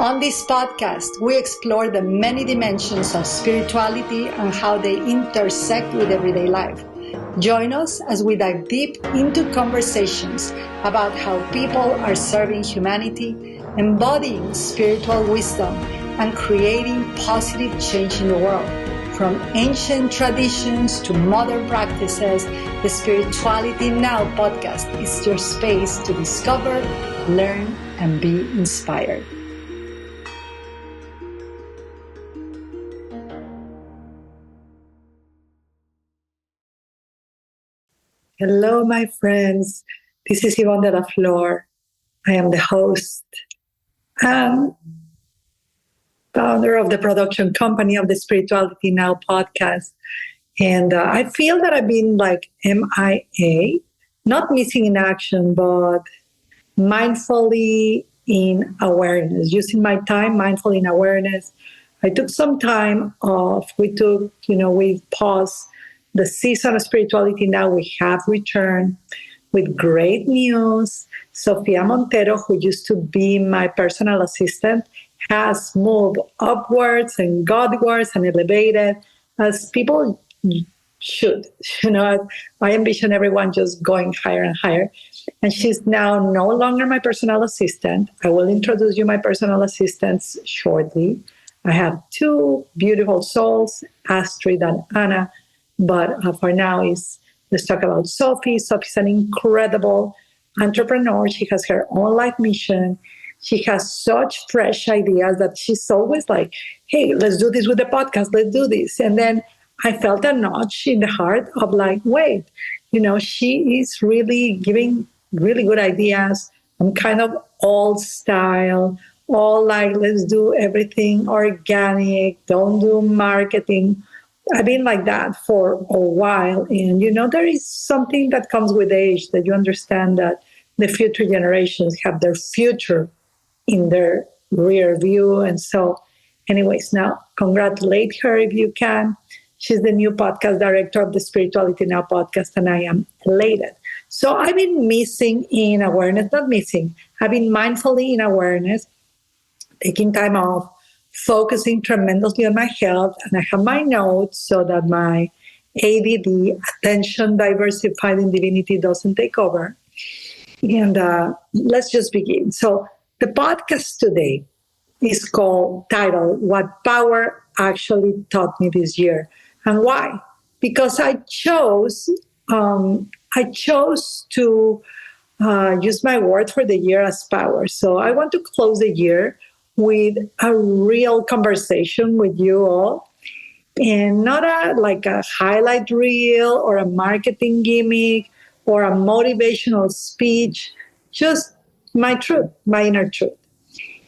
On this podcast, we explore the many dimensions of spirituality and how they intersect with everyday life. Join us as we dive deep into conversations about how people are serving humanity, embodying spiritual wisdom, and creating positive change in the world. From ancient traditions to modern practices, the Spirituality Now podcast is your space to discover, learn, and be inspired. Hello, my friends. This is Ivonne Delaflor. I am the host and founder of the production company of the Spirituality Now podcast. And I feel that I've been like MIA, not missing in action, but mindfully in awareness, using my time mindfully in awareness. I took some time off. We paused the season of Spirituality Now. We have returned with great news. Sofia Montero, who used to be my personal assistant, has moved upwards and Godwards and elevated as people should. I envision everyone just going higher and higher. And she's now no longer my personal assistant. I will introduce you my personal assistants shortly. I have two beautiful souls, Astrid and Anna. But for now, let's talk about Sophie. Sophie's an incredible entrepreneur. She has her own life mission. She has such fresh ideas that she's always like, hey, let's do this with the podcast. Let's do this. And then I felt a notch in the heart of like, wait, she is really giving really good ideas. I'm kind of old style, all like, let's do everything organic, don't do marketing. I've been like that for a while. And, there is something that comes with age that you understand that the future generations have their future in their rear view. And so anyways, now congratulate her if you can. She's the new podcast director of the Spirituality Now podcast, and I am elated. So I've been missing in awareness, not missing. I've been mindfully in awareness, taking time off, focusing tremendously on my health. And I have my notes so that my ADD, attention diversified in divinity, doesn't take over. And let's just begin. So the podcast today is titled What Power Actually Taught Me This Year. And why? Because I chose to use my word for the year as power. So I want to close the year with a real conversation with you all, and not a highlight reel or a marketing gimmick or a motivational speech, just my truth, my inner truth.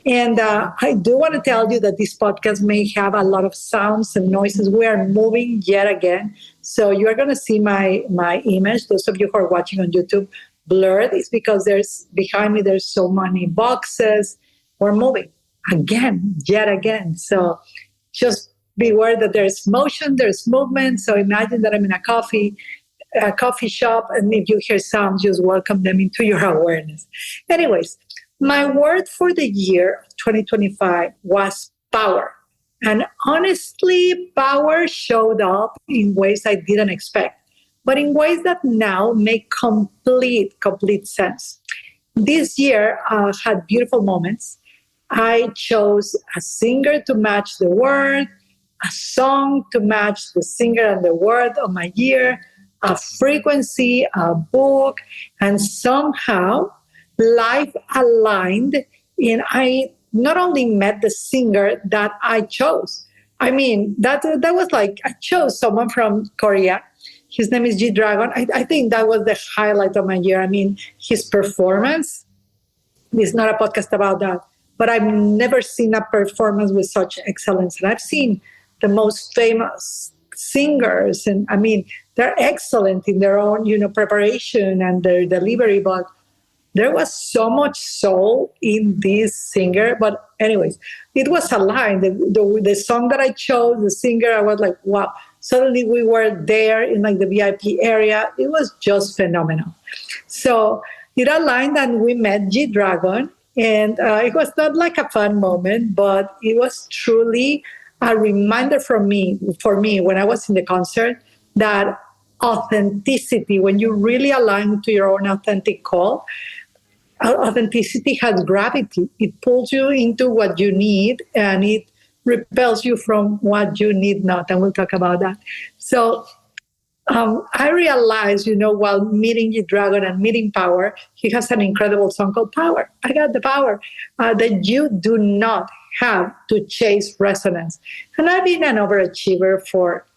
And I do want to tell you that this podcast may have a lot of sounds and noises. We are moving yet again. So you are going to see my image. Those of you who are watching on YouTube, blurred. It's because behind me, there's so many boxes. We're moving again, yet again. So just beware that there's motion, there's movement. So imagine that I'm in a coffee shop, and if you hear sounds, just welcome them into your awareness. Anyways, my word for the year of 2025 was power. And honestly, power showed up in ways I didn't expect, but in ways that now make complete sense. This year had beautiful moments. I chose a singer to match the word, a song to match the singer and the word of my year, a frequency, a book, and somehow life aligned. And I not only met the singer that I chose. I mean, that was like, I chose someone from Korea. His name is G-Dragon. I think that was the highlight of my year. I mean, his performance, this is not a podcast about that, but I've never seen a performance with such excellence. And I've seen the most famous singers, and I mean, they're excellent in their own, preparation and their delivery, but there was so much soul in this singer. But anyways, it was aligned. The song that I chose, the singer, I was like, wow. Suddenly we were there in like the VIP area. It was just phenomenal. So it aligned, and we met G-Dragon And it was not like a fun moment, but it was truly a reminder for me when I was in the concert, that authenticity, when you really align to your own authentic call, authenticity has gravity. It pulls you into what you need and it repels you from what you need not. And we'll talk about that. So I realized, while meeting G Dragon and meeting Power, he has an incredible song called Power. I got the power, that you do not have to chase resonance. And I've been an overachiever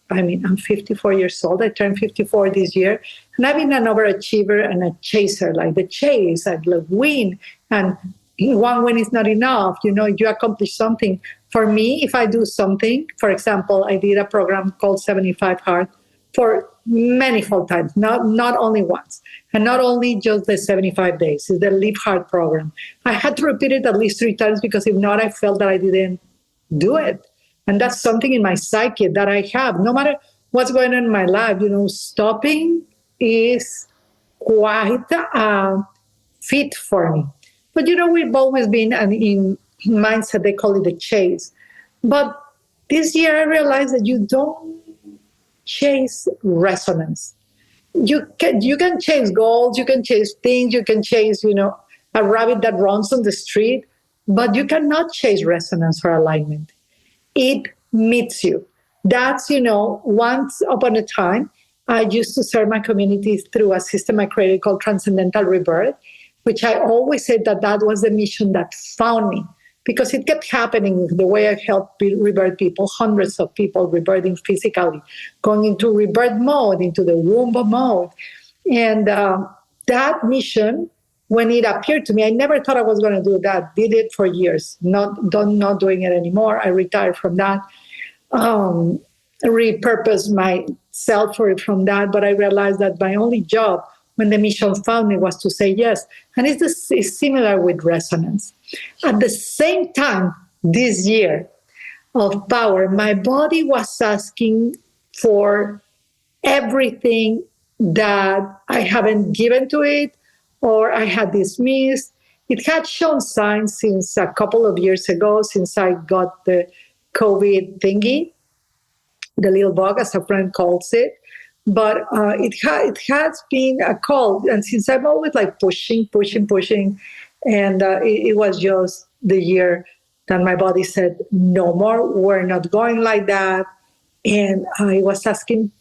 I'm 54 years old. I turned 54 this year. And I've been an overachiever and a chaser, like the chase, I'd love win. And one win is not enough. You accomplish something. For me, if I do something, for example, I did a program called 75 Hard for many full times, not only once, and not only just the 75 days. It's the Live Hard program. I had to repeat it at least 3 times because if not, I felt that I didn't do it. And that's something in my psyche that I have. No matter what's going on in my life, stopping is quite a fit for me. But we've always been in mindset, they call it the chase. But this year I realized that you don't chase resonance. You can chase goals, you can chase things, you can chase, a rabbit that runs on the street, but you cannot chase resonance or alignment. It meets you. That's, once upon a time, I used to serve my community through a system I created called Transcendental Rebirth, which I always said that was the mission that found me, because it kept happening the way I helped rebirth people, hundreds of people rebirthing physically, going into rebirth mode, into the womb mode. And that mission, when it appeared to me, I never thought I was going to do that. Did it for years, not doing it anymore. I retired from that, repurposed myself from that. But I realized that my only job when the mission found me was to say yes. And it's similar with resonance. At the same time, this year of Power, my body was asking for everything that I haven't given to it or I had dismissed. It had shown signs since a couple of years ago, since I got the COVID thingy, the little bug, as a friend calls it. But it has been a call. And since I'm always like pushing, and it was just the year that my body said, no more, we're not going like that. And I was asking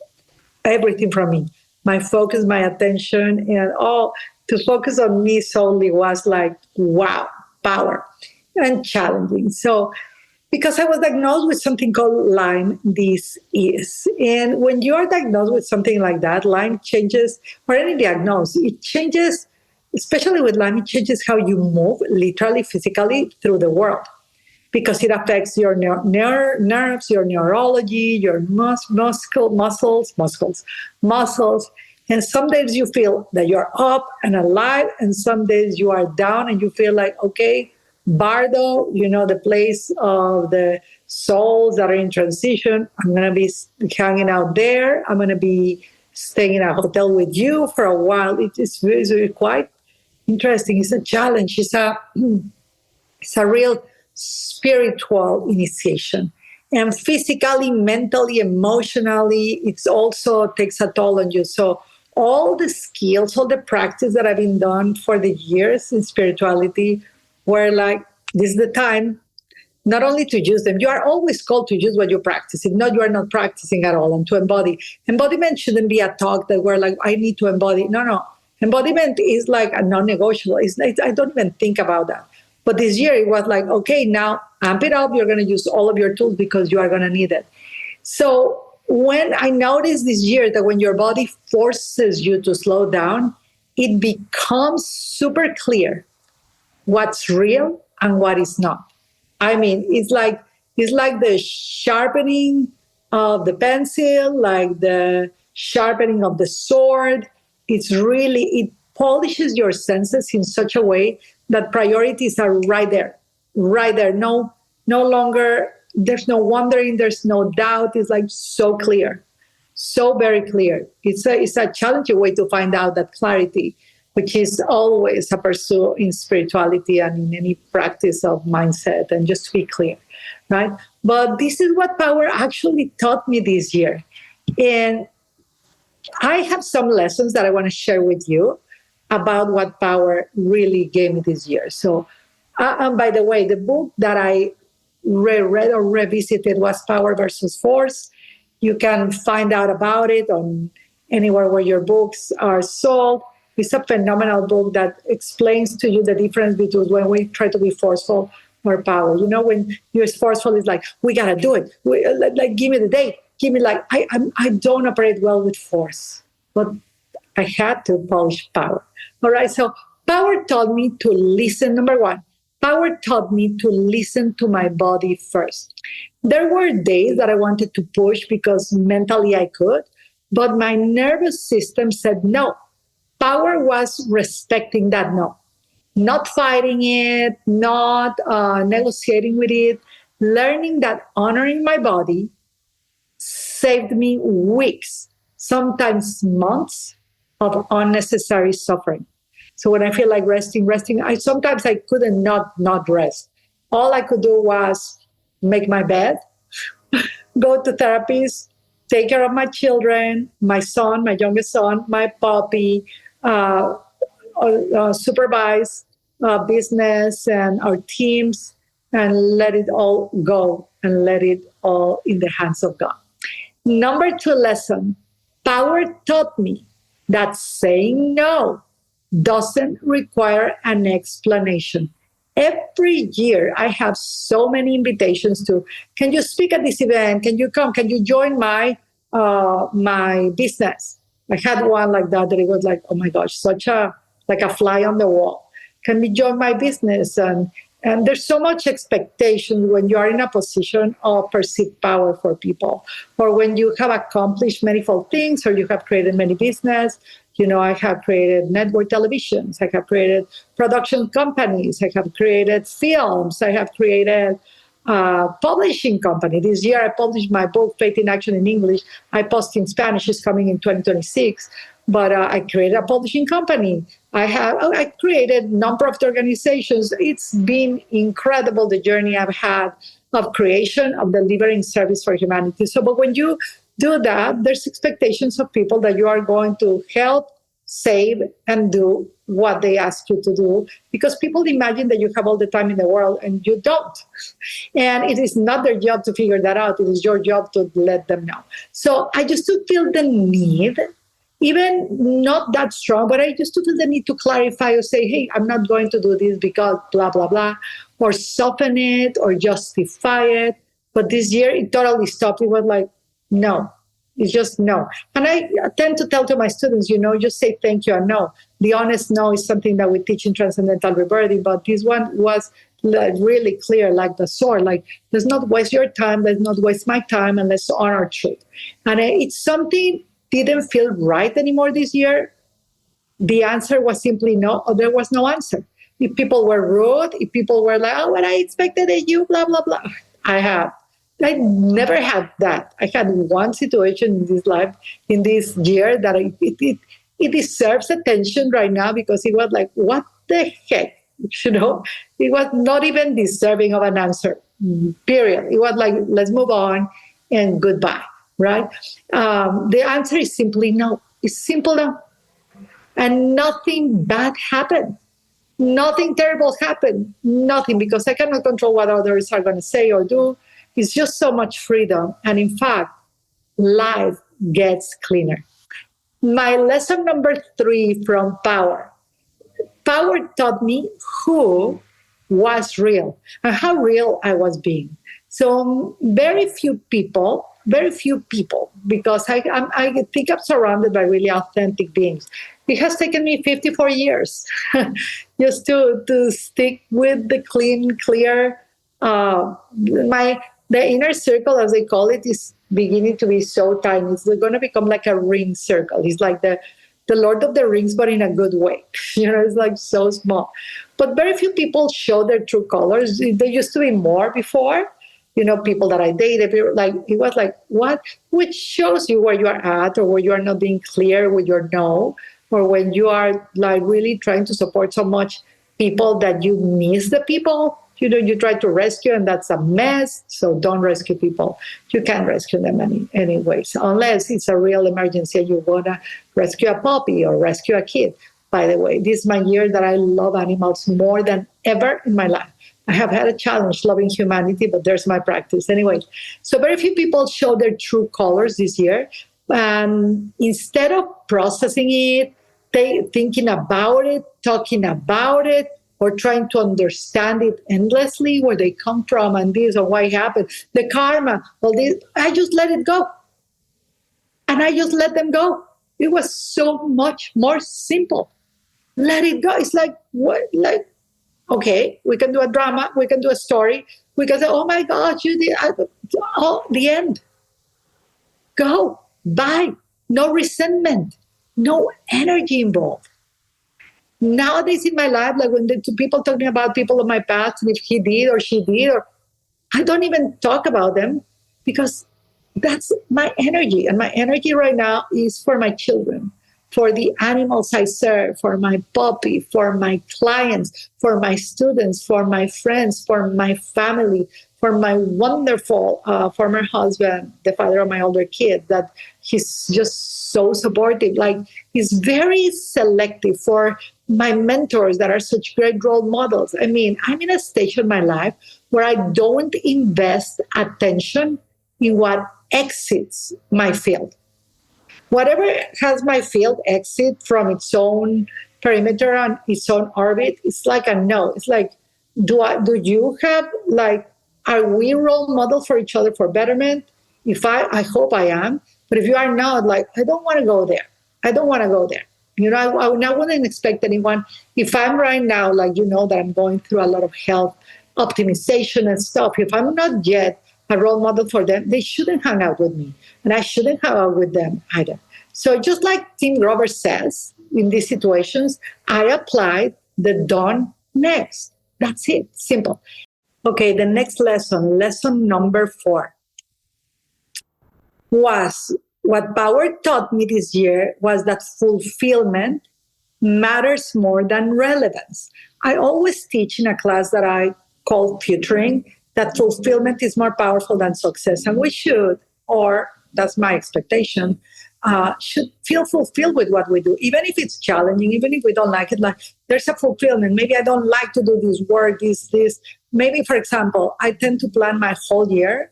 everything from me, my focus, my attention, and all to focus on me solely was like, wow, power and challenging. So because I was diagnosed with something called Lyme disease. And when you are diagnosed with something like that, Lyme changes, or any diagnosis, it changes, especially with Lyme, it changes how you move, literally, physically, through the world. Because it affects your nerves, your neurology, your muscles. And some days you feel that you're up and alive, and some days you are down and you feel like, okay, Bardo, the place of the souls that are in transition. I'm going to be hanging out there. I'm going to be staying in a hotel with you for a while. It's really quite interesting. It's a challenge. It's a real spiritual initiation. And physically, mentally, emotionally, it's also takes a toll on you. So all the skills, all the practice that I've been done for the years in spirituality, where like, this is the time not only to use them, you are always called to use what you practice. If not, you are not practicing at all, and to embody. Embodiment shouldn't be a talk that we're like, I need to embody. No. Embodiment is like a non-negotiable. I don't even think about that. But this year it was like, okay, now amp it up. You're going to use all of your tools because you are going to need it. So when I noticed this year that when your body forces you to slow down, it becomes super clear what's real and what is not. I mean, it's like the sharpening of the pencil, like the sharpening of the sword. It polishes your senses in such a way that priorities are right there. No longer, there's no wondering, there's no doubt. It's like so clear, so very clear. It's a challenging way to find out that clarity. which is always a pursuit in spirituality and in any practice of mindset, and just to be clear, right? But this is what power actually taught me this year. And I have some lessons that I want to share with you about what power really gave me this year. So, and by the way, the book that I reread or revisited was Power versus Force. You can find out about it on anywhere where your books are sold. It's a phenomenal book that explains to you the difference between when we try to be forceful or power. You know, when you're forceful, it's like, we got to do it. Like, give me the date. Give me like, I don't operate well with force, but I had to polish power. All right. So power taught me to listen. Number one, power taught me to listen to my body first. There were days that I wanted to push because mentally I could, but my nervous system said no. Power was respecting that no, not fighting it, not negotiating with it, learning that honoring my body saved me weeks, sometimes months of unnecessary suffering. So when I feel like resting, sometimes I couldn't not rest. All I could do was make my bed, go to therapies, take care of my children, my son, my youngest son, my puppy, supervise business and our teams, and let it all go and let it all in the hands of God. Number two lesson, power taught me that saying no doesn't require an explanation. Every year I have so many invitations to, can you speak at this event? Can you come? Can you join my business? I had one like that it was like, oh my gosh, such a fly on the wall. Can we join my business? And there's so much expectation when you are in a position of perceived power for people, or when you have accomplished manifold things, or you have created many business. You know, I have created network televisions. I have created production companies. I have created films. I have created publishing company. This year I published my book, Faith in Action in English. I post in Spanish. It's coming in 2026. But I created a publishing company. I created nonprofit organizations. It's been incredible, the journey I've had of creation, of delivering service for humanity. So, but when you do that, there's expectations of people that you are going to help, save, and do what they ask you to do, because people imagine that you have all the time in the world and you don't. And it is not their job to figure that out. It is your job to let them know. So I used to feel the need, even not that strong, but I used to feel the need to clarify or say, hey, I'm not going to do this because blah, blah, blah, or soften it or justify it. But this year it totally stopped. It was like, no, it's just no. And I tend to tell to my students, just say thank you and no. The honest no is something that we teach in Transcendental Rebirthing, but this one was really clear, like the sword, like let's not waste your time, let's not waste my time, and let's honor truth. And it's something didn't feel right anymore this year. The answer was simply no, or there was no answer. If people were rude, if people were like, oh, what I expected of you, blah, blah, blah. I never had that. I had one situation in this life, in this year, that it deserves attention right now, because it was like, what the heck? It was not even deserving of an answer, period. It was like, let's move on and goodbye, right? The answer is simply no. It's simple no. And nothing bad happened. Nothing terrible happened. Nothing, because I cannot control what others are going to say or do. It's just so much freedom. And in fact, life gets cleaner. My lesson number 3 from power. Power taught me who was real and how real I was being. So very few people, because I think I'm surrounded by really authentic beings. It has taken me 54 years just to stick with the clean, clear. The inner circle, as they call it, is beginning to be so tiny. It's going to become like a ring circle. It's like the Lord of the Rings, but in a good way. It's like so small. But very few people show their true colors. There used to be more before. People that I dated, it was like, what? Which shows you where you are at, or where you are not being clear with your no. or when you are like really trying to support so much people that you miss the people. You try to rescue, and that's a mess. So don't rescue people. You can't rescue them anyways, unless it's a real emergency and you want to rescue a puppy or rescue a kid. By the way, this is my year that I love animals more than ever in my life. I have had a challenge loving humanity, but there's my practice. Anyway, so very few people show their true colors this year. And instead of processing it, thinking about it, talking about it, or trying to understand it endlessly, where they come from and this or why happened, the karma, all this, I just let it go. And I just let them go. It was so much more simple. Let it go. It's like, what? Like, okay, we can do a drama, we can do a story, we can say, oh my God, you did, the end. Go, bye. No resentment, no energy involved. Nowadays in my life, like when the two people talking about people of my past, if he did or she did, or I don't even talk about them because that's my energy. And my energy right now is for my children, for the animals I serve, for my puppy, for my clients, for my students, for my friends, for my family, for my wonderful former husband, the father of my older kid, that he's just so supportive. Like, he's very selective for my mentors that are such great role models. I mean, I'm in a stage in my life where I don't invest attention in what exits my field. Whatever has my field exit from its own perimeter and its own orbit, it's like a no. It's like, do you have, like, are we role models for each other for betterment? If I hope I am. But if you are not, like, I don't want to go there. I don't want to go there. I wouldn't expect anyone. If I'm right now, like, that I'm going through a lot of health optimization and stuff, if I'm not yet a role model for them, they shouldn't hang out with me. And I shouldn't hang out with them either. So just like Tim Grover says, in these situations, I applied the done next. That's it. Simple. Okay, the next lesson number 4, was what Power taught me this year was that fulfillment matters more than relevance. I always teach in a class that I call Futuring that fulfillment is more powerful than success. And we should, or that's my expectation, should feel fulfilled with what we do, even if it's challenging, even if we don't like it. Like, there's a fulfillment. Maybe I don't like to do this work, this. Maybe, for example, I tend to plan my whole year,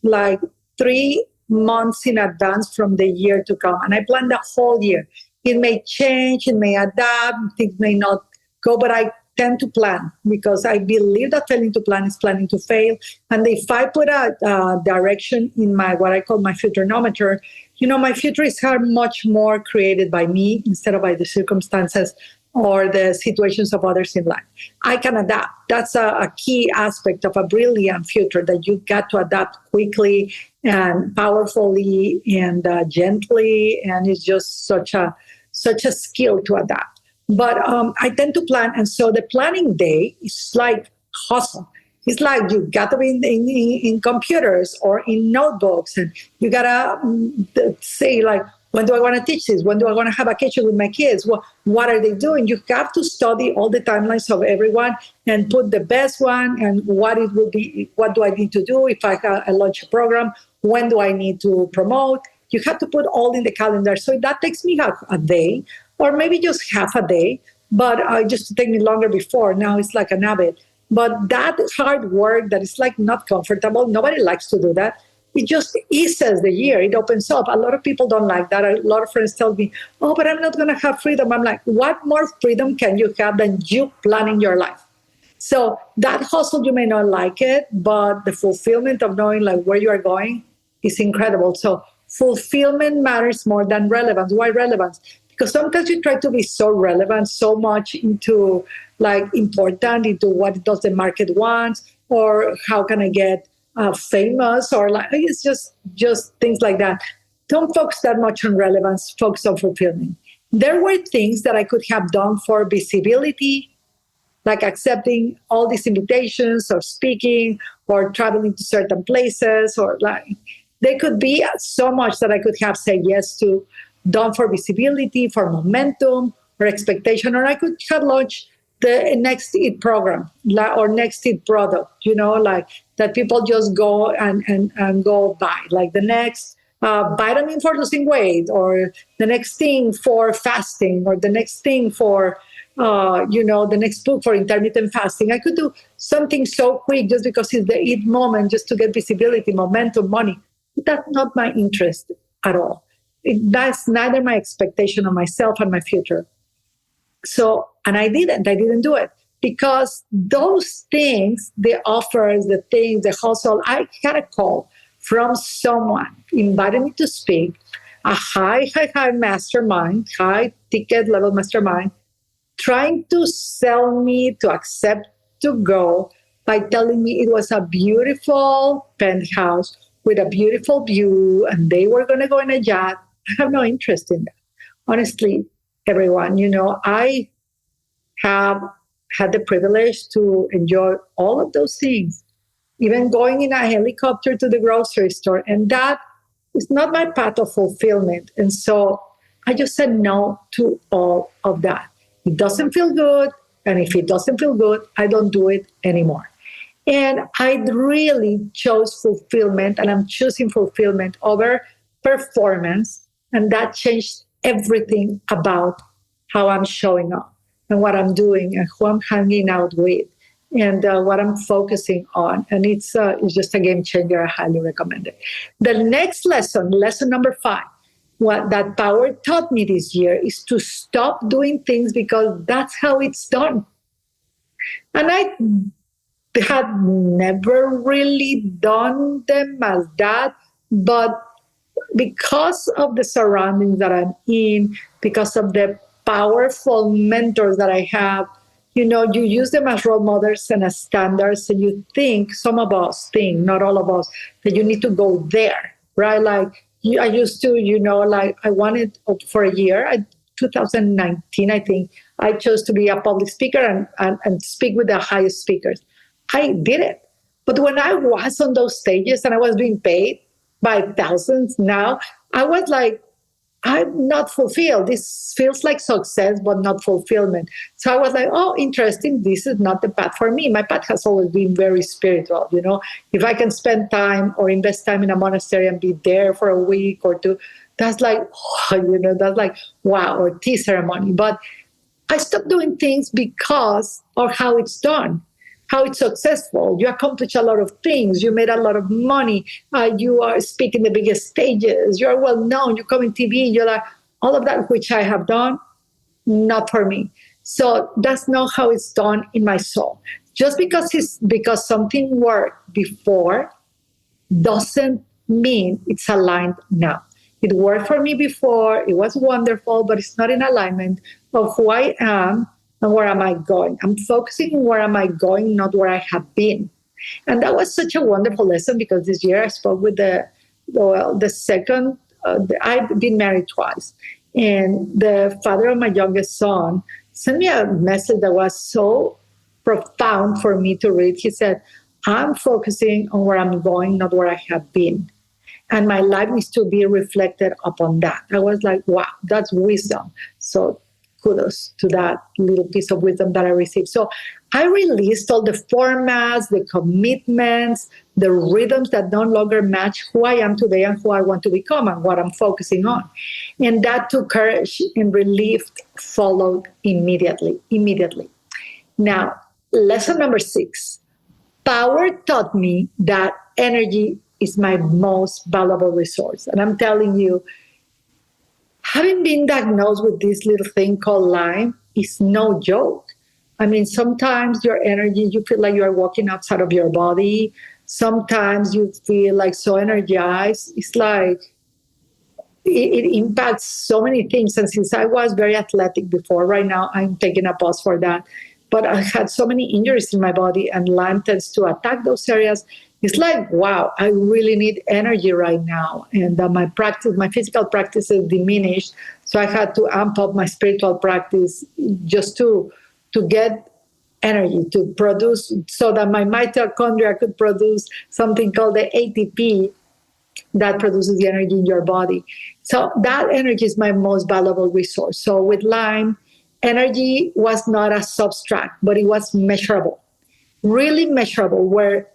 like 3 months in advance from the year to come. And I plan the whole year. It may change, it may adapt, things may not go, but I tend to plan because I believe that failing to plan is planning to fail. And if I put a direction in my, what I call my futuronometer, my future is much more created by me instead of by the circumstances or the situations of others in life. I can adapt. That's a key aspect of a brilliant future, that you got to adapt quickly and powerfully and gently. And it's just such a skill to adapt. But I tend to plan. And so the planning day is like hustle. It's like you got to be in computers or in notebooks, and you got to say, like, when do I want to teach this? When do I want to have a vacation with my kids? What are they doing? You have to study all the timelines of everyone and put the best one and what it will be. What do I need to do if I launch a program? When do I need to promote? You have to put all in the calendar. So that takes me a day, or maybe just half a day, but just to take me longer before. Now it's like an habit. But that hard work that is like not comfortable, nobody likes to do that. It just eases the year. It opens up. A lot of people don't like that. A lot of friends tell me, oh, but I'm not going to have freedom. I'm like, what more freedom can you have than you planning your life? So that hustle, you may not like it, but the fulfillment of knowing like where you are going is incredible. So fulfillment matters more than relevance. Why relevance? Because sometimes you try to be so relevant, so much into like important, into what does the market want, or how can I get famous, or like it's just things like that. Don't focus that much on relevance, focus on fulfillment. There were things that I could have done for visibility, like accepting all these invitations or speaking or traveling to certain places, or like there could be so much that I could have said yes to. done for visibility, for momentum, or expectation, or I could have launched the next eat program or next eat product, like that people just go and go buy, like the next vitamin for losing weight, or the next thing for fasting, or the next thing for the next book for intermittent fasting. I could do something so quick just because it's the eat moment, just to get visibility, momentum, money. That's not my interest at all. That's neither my expectation of myself and my future. So, and I didn't do it because those things, the offers, the things, the hustle, I had a call from someone invited me to speak, a high mastermind, high ticket level mastermind, trying to sell me to accept to go by telling me it was a beautiful penthouse with a beautiful view and they were going to go in a yacht. I have no interest in that. Honestly, everyone, I have had the privilege to enjoy all of those things, even going in a helicopter to the grocery store. And that is not my path of fulfillment. And so I just said no to all of that. It doesn't feel good. And if it doesn't feel good, I don't do it anymore. And I really chose fulfillment, and I'm choosing fulfillment over performance. And that changed everything about how I'm showing up and what I'm doing and who I'm hanging out with and what I'm focusing on. And it's just a game changer. I highly recommend it. The next lesson number 5, what that power taught me this year is to stop doing things because that's how it's done. And I had never really done them as that, but because of the surroundings that I'm in, because of the powerful mentors that I have, you use them as role models and as standards, and you think, some of us think, not all of us, that you need to go there, right? Like I used to, like I wanted for a year, 2019, I think, I chose to be a public speaker and speak with the highest speakers. I did it. But when I was on those stages and I was being paid by thousands now, I was like, I'm not fulfilled. This feels like success, but not fulfillment. So I was like, oh, interesting. This is not the path for me. My path has always been very spiritual. If I can spend time or invest time in a monastery and be there for a week or two, that's like, that's like, wow, or tea ceremony. But I stopped doing things because of how it's done, how it's successful. You accomplish a lot of things. You made a lot of money. You are speaking the biggest stages. You're well known. You come in TV. You're like, all of that, which I have done, not for me. So that's not how it's done in my soul. Just because something worked before doesn't mean it's aligned now. It worked for me before. It was wonderful, but it's not in alignment of who I am and where am I going. I'm focusing on where am I going, not where I have been. And that was such a wonderful lesson because this year I spoke with the second, I've been married twice. And the father of my youngest son sent me a message that was so profound for me to read. He said, I'm focusing on where I'm going, not where I have been. And my life needs to be reflected upon that. I was like, wow, that's wisdom. So kudos to that little piece of wisdom that I received. So I released all the formats, the commitments, the rhythms that no longer match who I am today and who I want to become and what I'm focusing on. And that took courage, and relief followed immediately. Now, lesson number 6. Power taught me that energy is my most valuable resource. And I'm telling you, having been diagnosed with this little thing called Lyme is no joke. I mean, sometimes your energy, you feel like you're walking outside of your body. Sometimes you feel like so energized. It's like it impacts so many things. And since I was very athletic before, right now I'm taking a pause for that. But I had so many injuries in my body, and Lyme tends to attack those areas. It's like, wow, I really need energy right now. And my physical practice is diminished. So I had to amp up my spiritual practice just to get energy, to produce, so that my mitochondria could produce something called the ATP, that produces the energy in your body. So that energy is my most valuable resource. So with Lyme, energy was not a subtract, but it was measurable, really measurable, where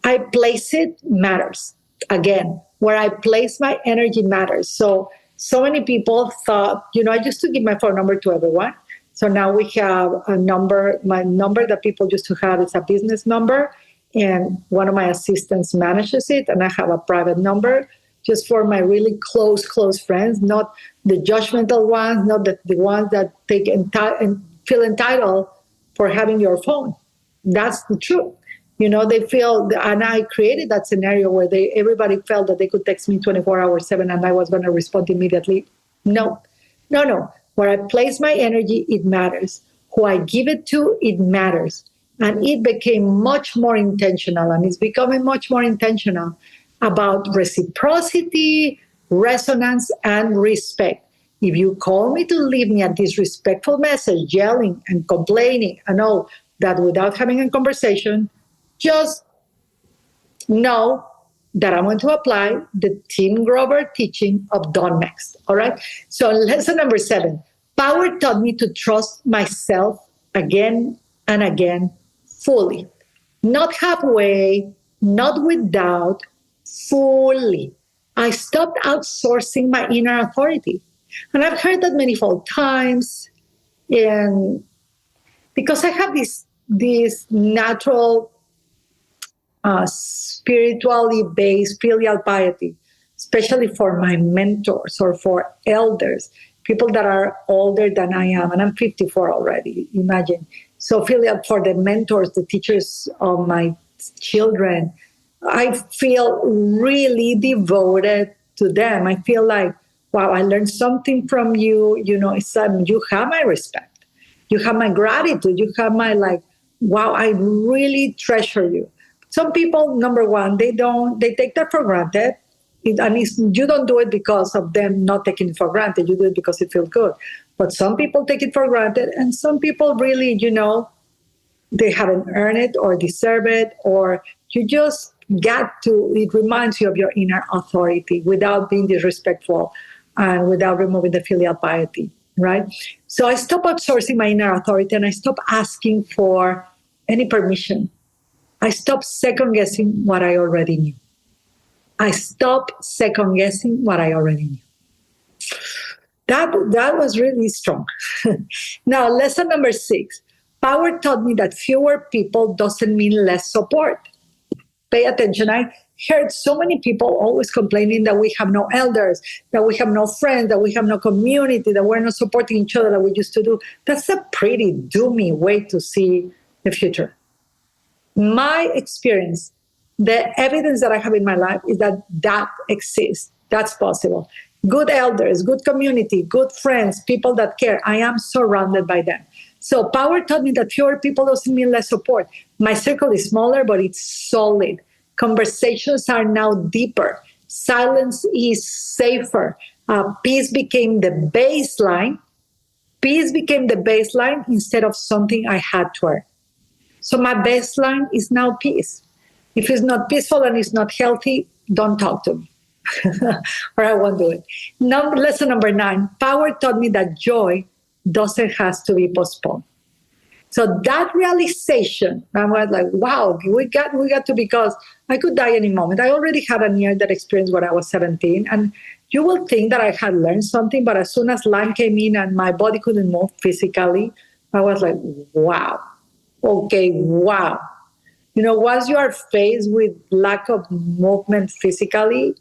I place it matters. Again, where I place my energy matters. So many people thought, I used to give my phone number to everyone. So now we have a number. My number that people used to have is a business number, and one of my assistants manages it, and I have a private number just for my really close friends, not the judgmental ones, not the ones that take and feel entitled for having your phone. That's the truth. They feel, and I created that scenario where everybody felt that they could text me 24 hours 7 and I was going to respond immediately. No. Where I place my energy, it matters. Who I give it to, it matters. And it became much more intentional, and it's becoming much more intentional about reciprocity, resonance, and respect. If you call me to leave me a disrespectful message, yelling and complaining and all that without having a conversation, just know that I'm going to apply the Tim Grover teaching of Don Max. All right. So lesson number 7, power taught me to trust myself again and again, fully, not halfway, not with doubt, fully. I stopped outsourcing my inner authority. And I've heard that many times. And because I have this natural spiritually based filial piety, especially for my mentors or for elders, people that are older than I am, and I'm 54 already, imagine. So filial for the mentors, the teachers of my children, I feel really devoted to them. I feel like, wow, I learned something from you. You have my respect. You have my gratitude. You have my wow, I really treasure you. Some people, number one, they take that for granted. You don't do it because of them not taking it for granted. You do it because it feels good. But some people take it for granted, and some people really, they haven't earned it or deserve it, or you just it reminds you of your inner authority without being disrespectful and without removing the filial piety, right? So I stopped outsourcing my inner authority, and I stopped asking for any permission. I stopped second guessing what I already knew. That was really strong. Now, lesson number 6. Power taught me that fewer people doesn't mean less support. Pay attention. I heard so many people always complaining that we have no elders, that we have no friends, that we have no community, that we're not supporting each other that we used to do. That's a pretty doomy way to see the future. My experience, the evidence that I have in my life is that exists. That's possible. Good elders, good community, good friends, people that care. I am surrounded by them. So power taught me that fewer people doesn't mean less support. My circle is smaller, but it's solid. Conversations are now deeper. Silence is safer. Peace became the baseline. Peace became the baseline instead of something I had to earn. So my baseline is now peace. If it's not peaceful and it's not healthy, don't talk to me. Or I won't do it. Now, lesson number 9, power taught me that joy doesn't have to be postponed. So that realization, I was like, wow, we got to, because I could die any moment. I already had a near-death experience when I was 17, and you will think that I had learned something, but as soon as Lyme came in and my body couldn't move physically, I was like, wow. Okay, wow. Once you are faced with lack of movement physically,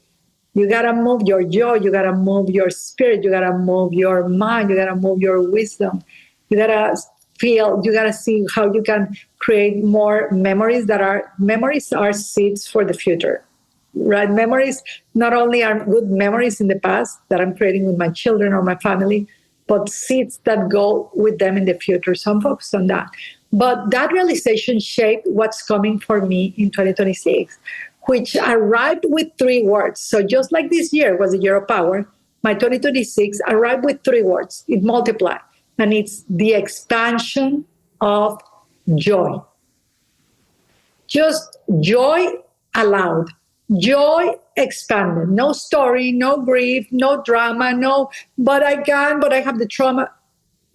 you got to move your jaw, you got to move your spirit, you got to move your mind, you got to move your wisdom. You got to feel, you got to see how you can create more memories memories are seeds for the future, right? Memories not only are good memories in the past that I'm creating with my children or my family, but seeds that go with them in the future. So I'm focused on that. But that realization shaped what's coming for me in 2026, which arrived with 3 words. So just like this year was a year of power, my 2026 arrived with 3 words. It multiplied. And it's the expansion of joy. Just joy aloud. Joy expanded. No story, no grief, no drama, no, but I have the trauma.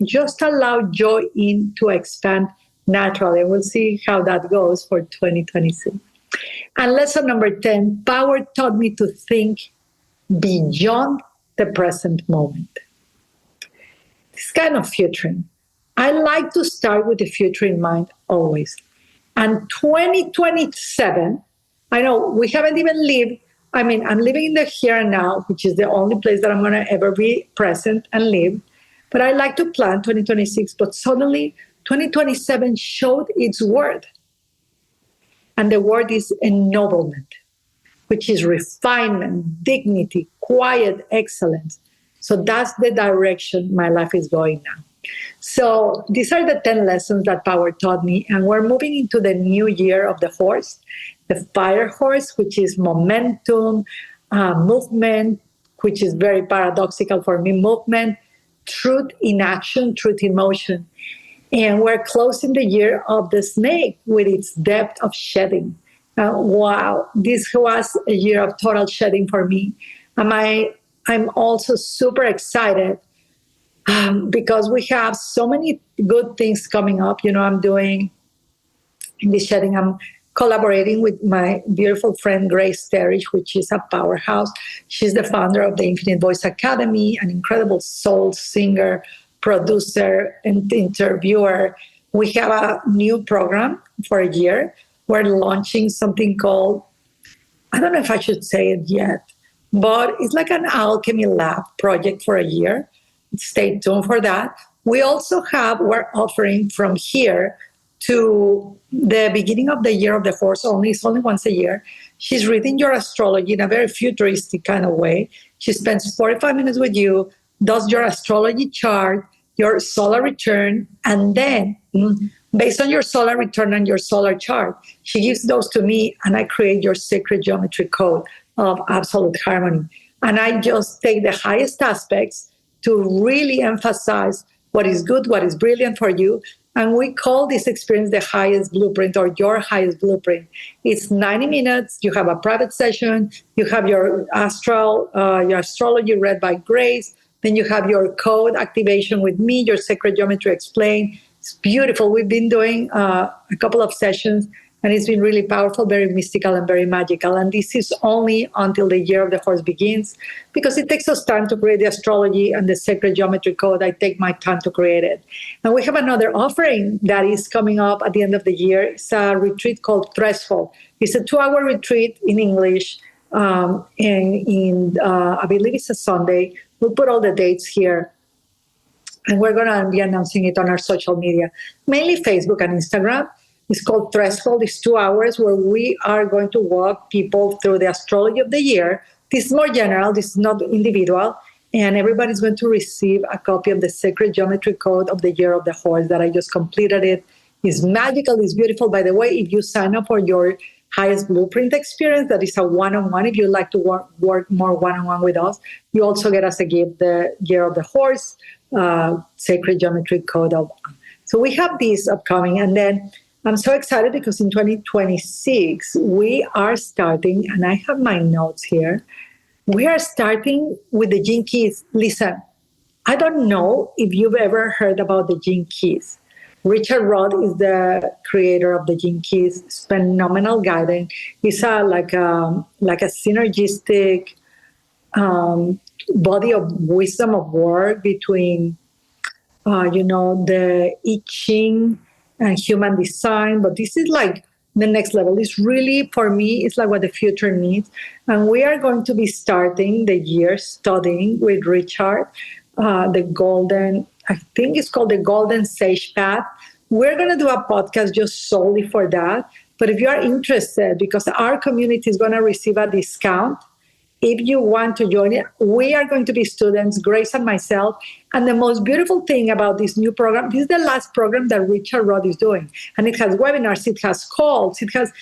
Just allow joy in to expand naturally. We'll see how that goes for 2026. And lesson number 10, power taught me to think beyond the present moment. It's kind of futuring. I like to start with the future in mind always. And 2027, I know we haven't even lived. I mean, I'm living in the here and now, which is the only place that I'm going to ever be present and live. But I like to plan 2026, but suddenly 2027 showed its word. And the word is ennoblement, which is refinement, dignity, quiet excellence. So that's the direction my life is going now. So these are the 10 lessons that power taught me. And we're moving into the new year of the horse, the fire horse, which is momentum, movement, which is very paradoxical for me, movement, truth in action, truth in motion. And we're closing the year of the snake with its depth of shedding. Wow, this was a year of total shedding for me. I'm also super excited because we have so many good things coming up. You know, I'm doing in this shedding, I'm collaborating with my beautiful friend Grace Terrish, which is a powerhouse. She's the founder of the Infinite Voice Academy, an incredible soul singer, producer, and interviewer. We have a new program for a year. We're launching something called, I don't know if I should say it yet, but it's like an alchemy lab project for a year. Stay tuned for that. We're offering from here to the beginning of the year of the horse only. It's only once a year. She's reading your astrology in a very futuristic kind of way. She spends 45 minutes with you, does your astrology chart, your solar return, and then based on your solar return and your solar chart, she gives those to me and I create your sacred geometry code of absolute harmony. And I just take the highest aspects to really emphasize what is good, what is brilliant for you. And we call this experience the highest blueprint or your highest blueprint. It's 90 minutes. You have a private session. You have your your astrology read by Grace. Then you have your code activation with me, your sacred geometry explained. It's beautiful. We've been doing a couple of sessions and it's been really powerful, very mystical and very magical. And this is only until the year of the horse begins because it takes us time to create the astrology and the sacred geometry code. I take my time to create it. And we have another offering that is coming up at the end of the year. It's a retreat called Threshold. It's a 2-hour retreat in English. I believe it's a Sunday. We'll put all the dates here. And we're going to be announcing it on our social media, mainly Facebook and Instagram. It's called Threshold. It's 2 hours where we are going to walk people through the astrology of the year. This is more general. This is not individual. And everybody's going to receive a copy of the Sacred Geometry Code of the Year of the Horse that I just completed it. It's magical. It's beautiful. By the way, if you sign up for your highest blueprint experience, that is a one-on-one. If you'd like to work more one-on-one with us, you also get as a gift the Year of the Horse, Sacred Geometry Code of. So we have this upcoming. And then I'm so excited because in 2026, we are starting, and I have my notes here. We are starting with the Gene Keys. Listen, I don't know if you've ever heard about the Gene Keys. Richard Roth is the creator of the Gene Keys. It's phenomenal guidance. It's like a synergistic body of wisdom of work between, the I Ching and human design. But this is like the next level. It's really, for me, it's like what the future needs. And we are going to be starting the year studying with Richard, I think it's called the Golden Sage Path. We're going to do a podcast just solely for that. But if you are interested, because our community is going to receive a discount, if you want to join it, we are going to be students, Grace and myself. And the most beautiful thing about this new program, this is the last program that Richard Roth is doing. And it has webinars, it has calls, it has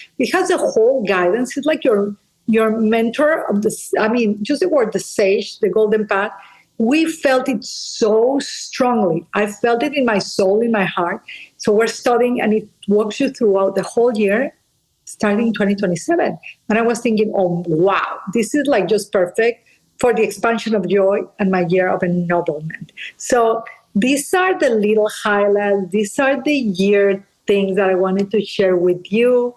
a whole guidance. It's like your mentor of just the word, the sage, the golden path. We felt it so strongly. I felt it in my soul, in my heart. So we're studying, and it walks you throughout the whole year, starting 2027. And I was thinking, oh, wow, this is like just perfect for the expansion of joy and my year of ennoblement. So these are the little highlights. These are the year things that I wanted to share with you.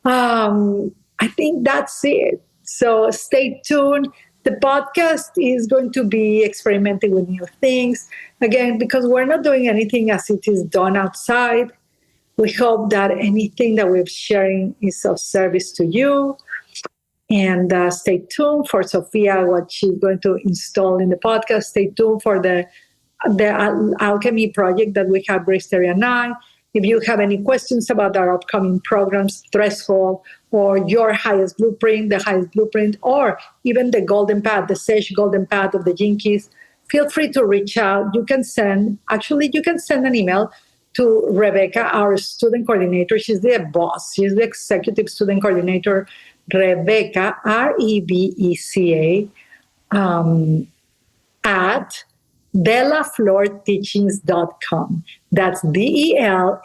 I think that's it. So stay tuned. The podcast is going to be experimenting with new things. Again, because we're not doing anything as it is done outside. We hope that anything that we're sharing is of service to you. And stay tuned for Sophia, what she's going to install in the podcast. Stay tuned for the alchemy project that we have, Grace Terry and I. If you have any questions about our upcoming programs, Threshold, or your highest blueprint, the highest blueprint, or even the golden path, the Sage golden path of the Gene Keys, feel free to reach out. You can send an email to Rebecca, our student coordinator. She's the boss. She's the executive student coordinator, Rebecca, Rebeca, at delaflorteachings.com. That's DELAFLOR,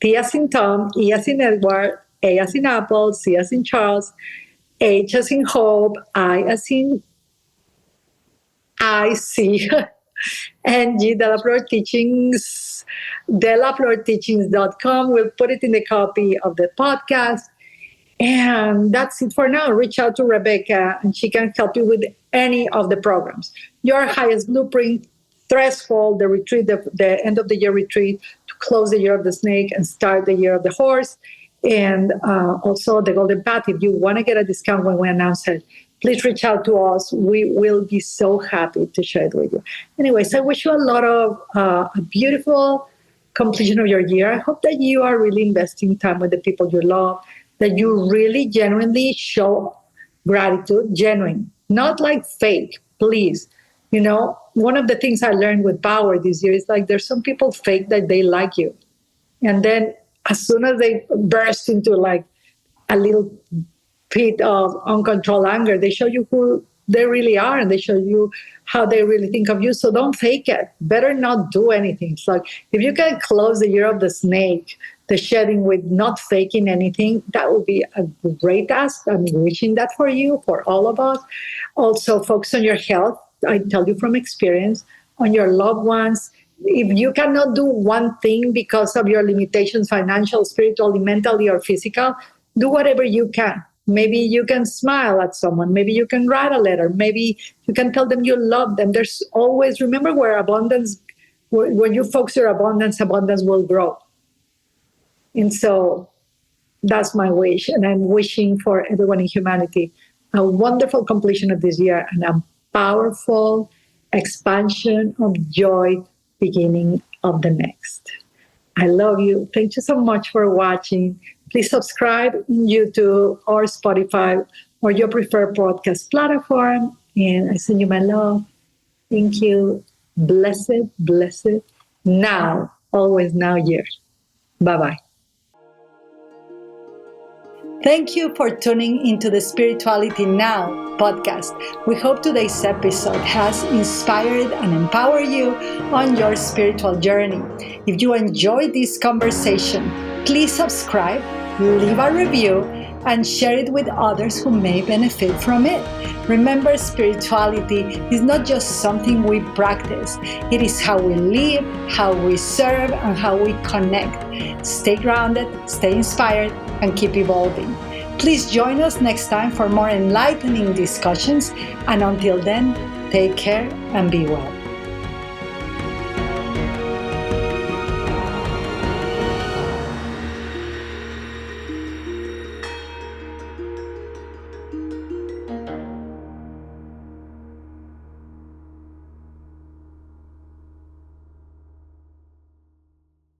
T as in Tom, E as in Edward, A as in Apple, C as in Charles, H as in Hope, I as in IC, and G Delaflor Teachings, delaflorteachings.com. We'll put it in the copy of the podcast. And that's it for now. Reach out to Rebecca and she can help you with any of the programs. Your highest blueprint, Threshold, the retreat, the end of the year retreat to close the year of the snake and start the year of the horse. And also the golden path. If you want to get a discount when we announce it, please reach out to us. We will be so happy to share it with you. Anyways, I wish you a lot of a beautiful completion of your year. I hope that you are really investing time with the people you love, that you really genuinely show gratitude, genuine, not like fake, please. You know, one of the things I learned with Power this year is like there's some people fake that they like you. And then as soon as they burst into like a little pit of uncontrolled anger, they show you who they really are and they show you how they really think of you. So don't fake it. Better not do anything. It's like if you can close the year of the snake, the shedding with not faking anything, that would be a great ask. I'm wishing that for you, for all of us. Also, focus on your health. I tell you from experience, on your loved ones. If you cannot do one thing because of your limitations, financial, spiritually, mentally, or physical, do whatever you can. Maybe you can smile at someone. Maybe you can write a letter. Maybe you can tell them you love them. There's always, remember where you focus your abundance will grow. And so that's my wish. And I'm wishing for everyone in humanity a wonderful completion of this year and a powerful expansion of joy beginning of the next. I love you. Thank you so much for watching. Please subscribe on YouTube or Spotify or your preferred podcast platform. And I send you my love. Thank you. Blessed, blessed. Now, always now year. Bye-bye. Thank you for tuning into the Spirituality Now podcast. We hope today's episode has inspired and empowered you on your spiritual journey. If you enjoyed this conversation, please subscribe, leave a review, and share it with others who may benefit from it. Remember, spirituality is not just something we practice. It is how we live, how we serve, and how we connect. Stay grounded, stay inspired, and keep evolving. Please join us next time for more enlightening discussions. And until then, take care and be well.